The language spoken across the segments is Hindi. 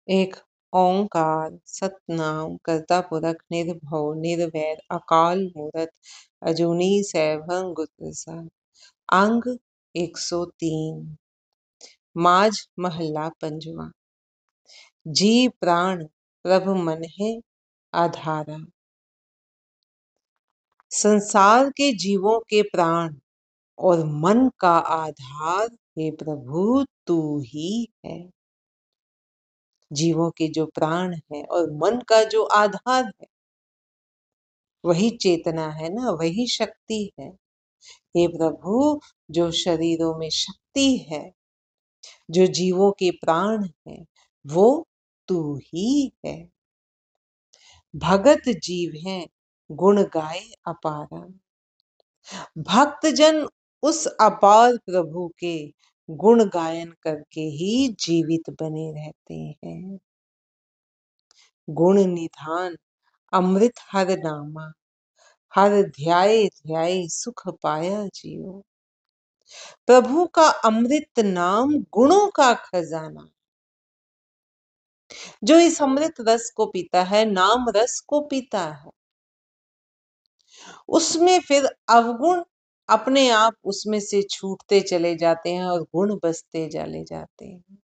एक ओंकार सतनाम करता पुरख निर्भव निर्वैर अकाल मूरत अजूनी सैभं गुर प्रसाद। अंग 103। माझ महला पंजवा। जी प्राण प्रभु मन है आधारा। संसार के जीवों के प्राण और मन का आधार हे प्रभु तू ही है। जीवों के जो प्राण है और मन का जो आधार है वही चेतना है ना, वही शक्ति है। हे प्रभु, जो शरीरों में शक्ति है, जो जीवों के प्राण है, वो तू ही है। भगत जीव हैं गुण गाए अपारा। भक्त जन उस अपार प्रभु के गुण गायन करके ही जीवित बने रहते हैं। गुण निधान अमृत हर नामा, हर ध्याए ध्याए सुख पाया जियो। प्रभु का अमृत नाम गुणों का खजाना। जो इस अमृत रस को पीता है, नाम रस को पीता है, उसमें फिर अवगुण अपने आप उसमें से छूटते चले जाते हैं और गुण बसते चले जाते हैं।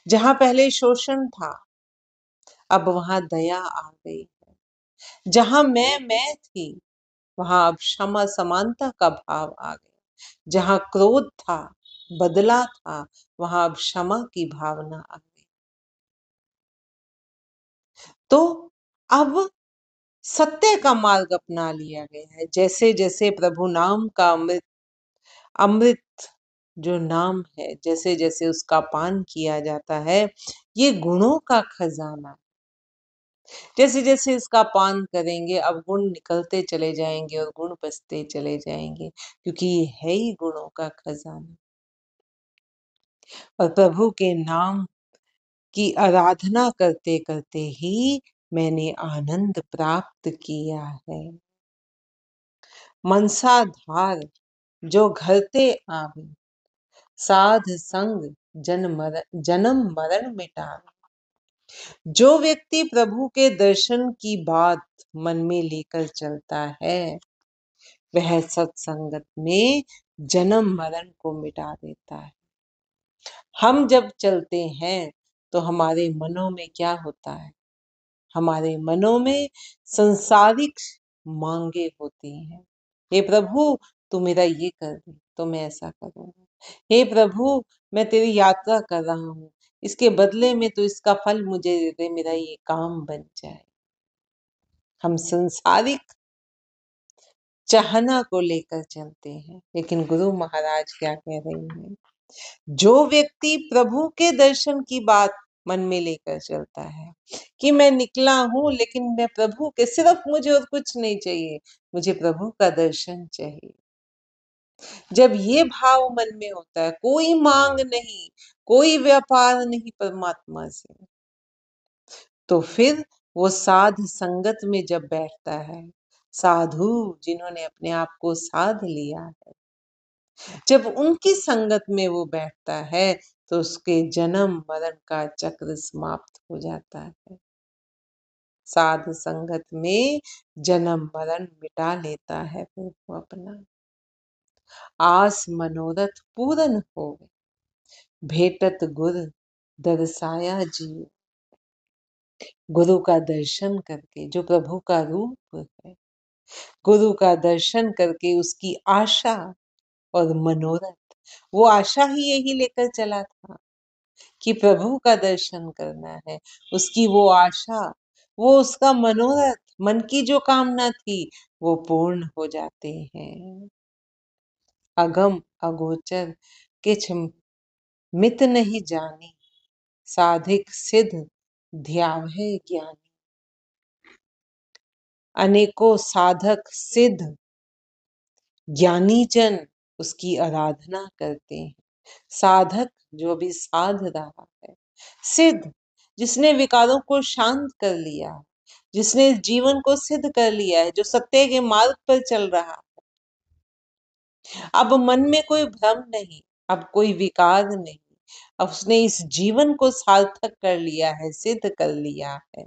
जहां पहले शोषण था, अब वहां दया आ गई है। जहां मैं थी, वहां अब क्षमा समानता का भाव आ गया। जहां क्रोध था, बदला था, वहां अब क्षमा की भावना आ गई। तो अब सत्य का मार्ग अपना लिया गया है। जैसे जैसे प्रभु नाम का अमृत अमृत जो नाम है, जैसे जैसे उसका पान किया जाता है, ये गुणों का खजाना। जैसे जैसे इसका पान करेंगे, अब गुण निकलते चले जाएंगे और गुण बसते चले जाएंगे, क्योंकि ये है ही गुणों का खजाना। और प्रभु के नाम की आराधना करते करते ही मैंने आनंद प्राप्त किया है। मनसाधार जो घरते आवे, साध संग जन्म मरण मिटावे। जो व्यक्ति प्रभु के दर्शन की बात मन में लेकर चलता है, वह सत्संगत में जन्म मरण को मिटा देता है। हम जब चलते हैं तो हमारे मनों में क्या होता है? हमारे मनों में संसारिक मांगे होती हैं। हे प्रभु, तू मेरा ये कर दे तो मैं ऐसा करूंगा। हे प्रभु, मैं तेरी यात्रा कर रहा हूं, इसके बदले में तू इसका फल मुझे दे दे, मेरा ये काम बन जाए। हम संसारिक चाहना को लेकर चलते हैं, लेकिन गुरु महाराज क्या कह रहे हैं? जो व्यक्ति प्रभु के दर्शन की बात मन में लेकर चलता है कि मैं निकला हूं, लेकिन मैं प्रभु के, सिर्फ मुझे और कुछ नहीं चाहिए, मुझे प्रभु का दर्शन चाहिए। जब ये भाव मन में होता है, कोई मांग नहीं, कोई व्यापार नहीं परमात्मा से, तो फिर वो साध संगत में जब बैठता है, साधु जिन्होंने अपने आप को साध लिया है, जब उनकी संगत में वो बैठता है, तो उसके जन्म मरण का चक्र समाप्त हो जाता है। साध संगत में जन्म मरण मिटा लेता है फिर वो अपना। आस मनोरथ पूर्ण हो, भेटत गुर दर्शाया जीव। गुरु का दर्शन करके, जो प्रभु का रूप है, गुरु का दर्शन करके उसकी आशा और मनोरथ, वो आशा ही यही लेकर चला था कि प्रभु का दर्शन करना है। उसकी वो आशा, वो उसका मनोरथ, मन की जो कामना थी, वो पूर्ण हो जाते हैं। अगम अगोचर किछ मित नहीं जानी, साधिक सिद्ध ध्यावै ज्ञानी। अनेकों साधक सिद्ध ज्ञानी जन उसकी आराधना करते हैं। साधक जो अभी साध रहा है, सिद्ध जिसने विकारों को शांत कर लिया, जिसने जीवन को सिद्ध कर लिया है, जो सत्य के मार्ग पर चल रहा है। अब मन में कोई भ्रम नहीं, अब कोई विकार नहीं, उसने इस जीवन को सार्थक कर लिया है, सिद्ध कर लिया है।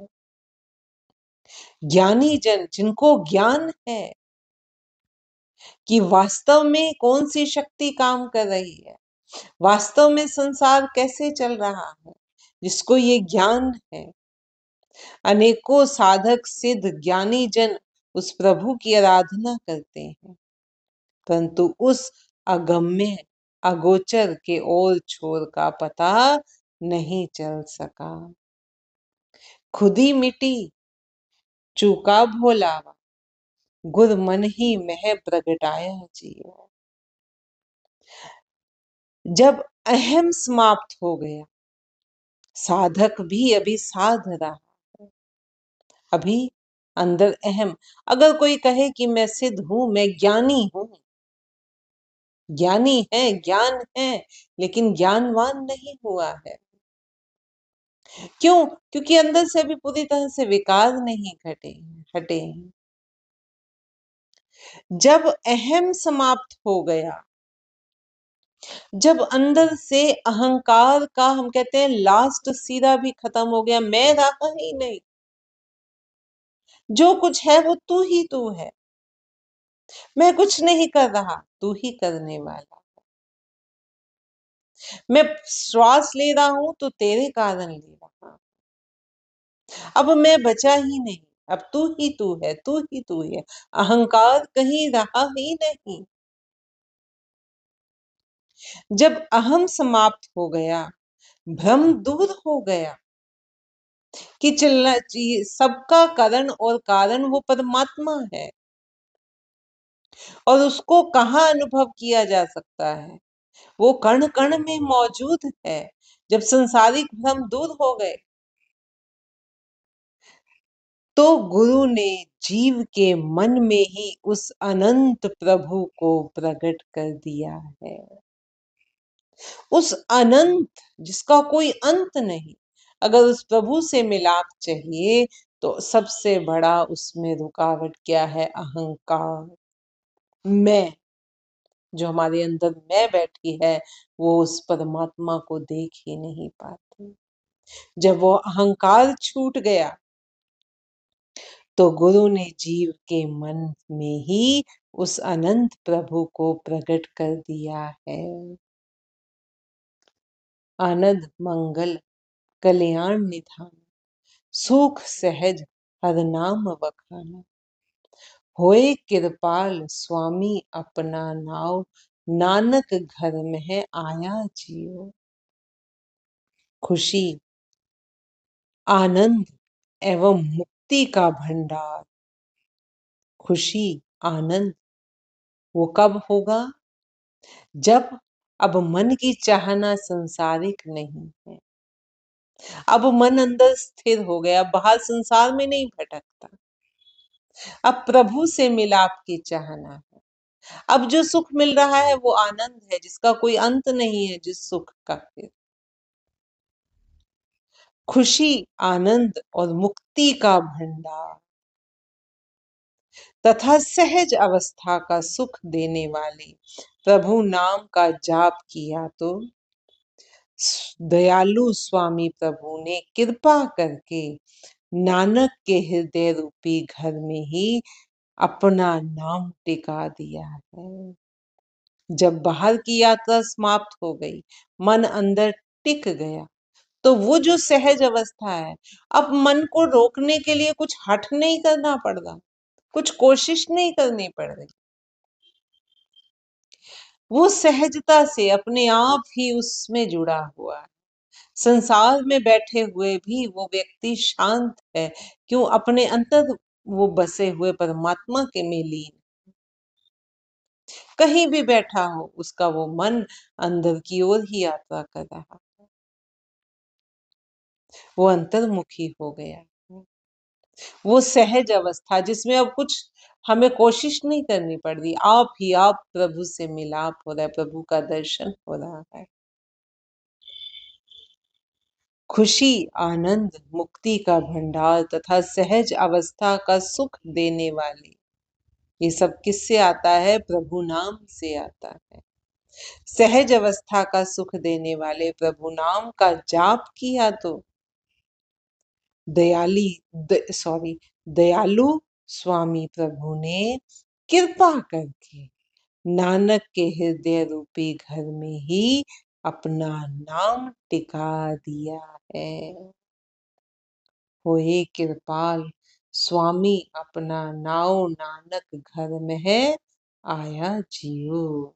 ज्ञानी जन, जिनको ज्ञान है कि वास्तव में कौन सी शक्ति काम कर रही है, वास्तव में संसार कैसे चल रहा है, जिसको ये ज्ञान है, अनेकों साधक सिद्ध ज्ञानी जन उस प्रभु की आराधना करते हैं, परंतु उस अगम्य अगोचर के ओर छोर का पता नहीं चल सका। खुद ही मिटी चूका भोलावा, गुर मन ही मह प्रगटाया जियो। जब अहम समाप्त हो गया, साधक भी अभी साध रहा है, अभी अंदर अहम। अगर कोई कहे कि मैं सिद्ध हूं, मैं ज्ञानी हूं, ज्ञानी है, ज्ञान है, लेकिन ज्ञानवान नहीं हुआ है। क्यों? क्योंकि अंदर से अभी पूरी तरह से विकार नहीं हटे हैं। जब अहम समाप्त हो गया, जब अंदर से अहंकार का, हम कहते हैं, लास्ट सीरा भी खत्म हो गया, मैं रहा ही नहीं, जो कुछ है वो तू ही तू है, मैं कुछ नहीं कर रहा, तू ही करने वाला, मैं श्वास ले रहा हूं तो तेरे कारण ले रहा, अब मैं बचा ही नहीं, अब तू ही तू है, तू ही तू है, अहंकार कहीं रहा ही नहीं। जब अहम समाप्त हो गया, भ्रम दूर हो गया कि चलना चाहिए, सबका कारण और कारण वो परमात्मा है, और उसको कहाँ अनुभव किया जा सकता है, वो कण कण में मौजूद है। जब संसारिक भ्रम दूर हो गए, तो गुरु ने जीव के मन में ही उस अनंत प्रभु को प्रकट कर दिया है, उस अनंत जिसका कोई अंत नहीं। अगर उस प्रभु से मिलाप चाहिए तो सबसे बड़ा उसमें रुकावट क्या है? अहंकार, मैं, जो हमारे अंदर मैं बैठी है, वो उस परमात्मा को देख ही नहीं पाती। जब वो अहंकार छूट गया, तो गुरु ने जीव के मन में ही उस अनंत प्रभु को प्रकट कर दिया है। आनंद मंगल कल्याण निधान, सुख सहज हर नाम बखाना, होए कृपाल स्वामी अपना नाव, नानक घर में आया जियो। खुशी, आनंद एवं मुक्ति का भंडार, खुशी, आनंद, वो कब होगा? जब अब मन की चाहना संसारिक नहीं है, अब मन अंदर स्थिर हो गया, बाहर संसार में नहीं भटकता, अब प्रभु से मिलाप की चाहना है। अब जो सुख मिल रहा है वो आनंद है, जिसका कोई अंत नहीं है, जिस सुख का फिर खुशी, आनंद और मुक्ति का भंडार तथा सहज अवस्था का सुख देने वाले प्रभु नाम का जाप किया तो दयालु स्वामी प्रभु ने कृपा करके नानक के हृदय रूपी घर में ही अपना नाम टिका दिया है। जब बाहर की यात्रा समाप्त हो गई, मन अंदर टिक गया, तो वो जो सहज अवस्था है, अब मन को रोकने के लिए कुछ हठ नहीं करना पड़ रहा, कुछ कोशिश नहीं करनी पड़ रही, वो सहजता से अपने आप ही उसमें जुड़ा हुआ है। संसार में बैठे हुए भी वो व्यक्ति शांत है। क्यों? अपने अंतर वो बसे हुए परमात्मा के में लीन। कहीं भी बैठा हो, उसका वो मन अंदर की ओर ही यात्रा कर रहा है, वो अंतर्मुखी हो गया है। वो सहज अवस्था जिसमें अब कुछ हमें कोशिश नहीं करनी पड़ रही, आप ही आप प्रभु से मिलाप हो रहा है, प्रभु का दर्शन हो रहा है। खुशी, आनंद, मुक्ति का भंडार तथा सहज अवस्था का सुख देने वाली, ये सब किससे आता है? प्रभु नाम से आता है। सहज अवस्था का सुख देने वाले प्रभु नाम का जाप किया तो दयालु स्वामी प्रभु ने कृपा करके नानक के हृदय रूपी घर में ही अपना नाम टिका दिया है। होए कृपाल स्वामी अपना नाव नानक घर में है आया जियो।